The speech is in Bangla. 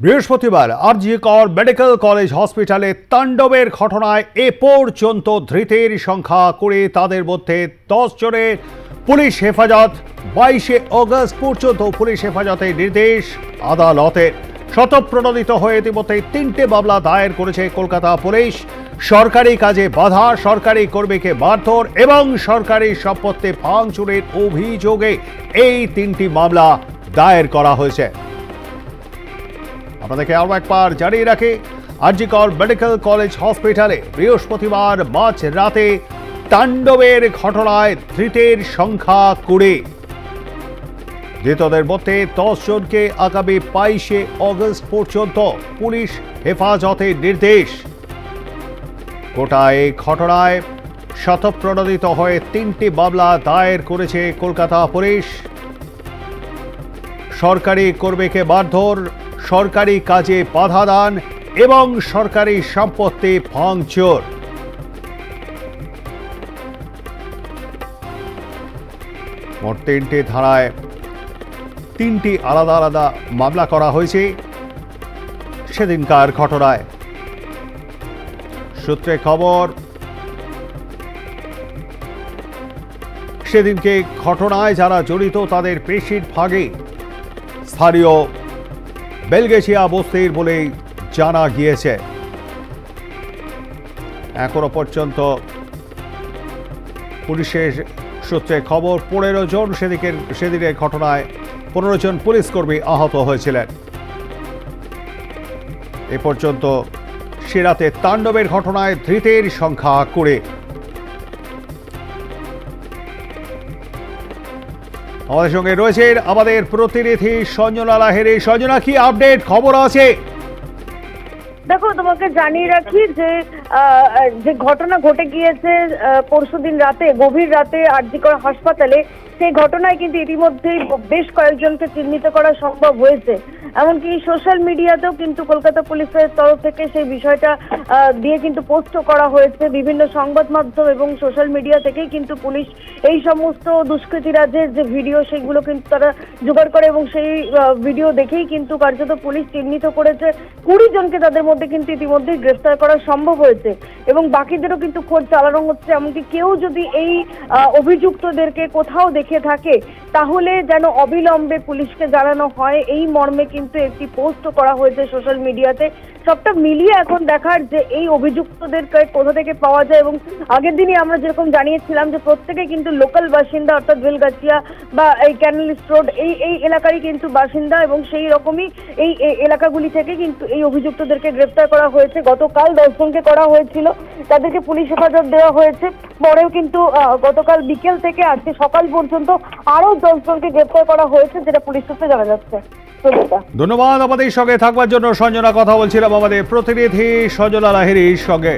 বৃহস্পতিবার আরজি কর মেডিকেল কলেজ হসপিটালে তাণ্ডবের ঘটনায় এ পর্যন্ত ধৃতের সংখ্যা করে তাদের মধ্যে 10 জনের পুলিশ হেফাজত। 22 অগস্ট পর্যন্ত পুলিশ হেফাজতের নির্দেশ আদালতের। শতপ্রণোদিত হয়ে ইতিমধ্যে 3টে মামলা দায়ের করেছে কলকাতা পুলিশ। সরকারি কাজে বাধা, সরকারি কর্মীকে মারধর এবং সরকারি সম্পত্তি ভাঙচুরের অভিযোগে এই 3টি মামলা দায়ের করা হয়েছে। আপনাদেরকে আরো একবার জানিয়ে রাখি, আরজি কর মেডিকেল কলেজ হসপিটালে বৃহস্পতিবার মাঝ রাতে তাণ্ডবের ঘটনায় ধৃতের সংখ্যা 20। ধৃতদের মধ্যে 10 জনকে আগামী 22 অগস্ট পর্যন্ত পুলিশ হেফাজতের নির্দেশ। গোটা এই ঘটনায় শতপ্রণোদিত হয়ে 3টি মামলা দায়ের করেছে কলকাতা পুলিশ। সরকারি কর্মীকে মারধর, সরকারি কাজে বাধা দান এবং সরকারি সম্পত্তি ভাঙচুর। মোট 3টি ধারায় 3টি আলাদা আলাদা মামলা করা হয়েছে সেদিনকার ঘটনায়। সূত্রে খবর, সেদিনকে ঘটনায় যারা জড়িত তাদের বেশিরভাগই স্থানীয় বেলগেছিয়া বস্তির বলেই জানা গিয়েছে। এখনো পর্যন্ত পুলিশের সূত্রে খবর 15 জন সেদিনের ঘটনায় 15 জন পুলিশ কর্মী আহত হয়েছিলেন। এ পর্যন্ত সে রাতে তাণ্ডবের ঘটনায় ধৃতের সংখ্যা 20। আমাদের সঙ্গে রয়েছেন আমাদের প্রতিনিধি সঞ্জনা লাহিড়ী। সঞ্জনা, কি আপডেট খবর আছে? দেখো, তোমাকে জানিয়ে রাখি যে ঘটনা ঘটে গিয়েছে পরশুদিন রাতে, গভীর রাতে আরজি কর হাসপাতালে। সেই ঘটনায় কিন্তু ইতিমধ্যেই বেশ কয়েকজনকে চিহ্নিত করা সম্ভব হয়েছে। এমনকি সোশ্যাল মিডিয়াতেও কিন্তু কলকাতা পুলিশের তরফ থেকে সেই বিষয়টা দিয়ে কিন্তু পোস্টও করা হয়েছে। বিভিন্ন সংবাদ মাধ্যম এবং সোশ্যাল মিডিয়া থেকেই কিন্তু পুলিশ এই সমস্ত দুষ্কৃতীরাজের যে ভিডিও সেগুলো কিন্তু তারা জোগাড় করে এবং সেই ভিডিও দেখেই কিন্তু কার্যত পুলিশ চিহ্নিত করেছে 20 জনকে। তাদের মধ্যে কিন্তু ইতিমধ্যেই গ্রেফতার করা সম্ভব হয়েছে এবং বাকিদেরও কিন্তু খোঁজ চালানো হচ্ছে। এমনকি কেউ যদি এই অভিযুক্তদেরকে কোথাও দেখে থাকে তাহলে যেন অবিলম্বে পুলিশকে জানানো হয়, এই মর্মে কিন্তু একটি পোস্ট করা হয়েছে সোশ্যাল মিডিয়াতে। সবটা মিলিয়ে এখন দেখার যে এই অভিযুক্তদেরকে কোথা থেকে পাওয়া যায়। এবং আগের দিনই আমরা যেরকম জানিয়েছিলাম যে প্রত্যেকে কিন্তু লোকাল বাসিন্দা, অর্থাৎ বেলগাছিয়া বা এই ক্যানালিস্ট রোড এই এলাকারই কিন্তু বাসিন্দা এবং সেই রকমই এই এলাকাগুলি থেকে কিন্তু এই অভিযুক্তদেরকে গ্রেফতার করা হয়েছে। গতকাল 10 জনকে করা হয়েছিল, তাদেরকে পুলিশ হেফাজত দেওয়া হয়েছে। পরেও কিন্তু গতকাল বিকেল থেকে আজকে সকাল পর্যন্ত আরো 10 জনকে গ্রেফতার করা হয়েছে, যেটা পুলিশ সূত্রে জানা যাচ্ছে। ধন্যবাদ আমাদের সঙ্গে থাকবার জন্য সঞ্জনা। কথা বলছিলাম আমাদের প্রতিনিধি সঞ্জনা লাহিড়ীর সঙ্গে।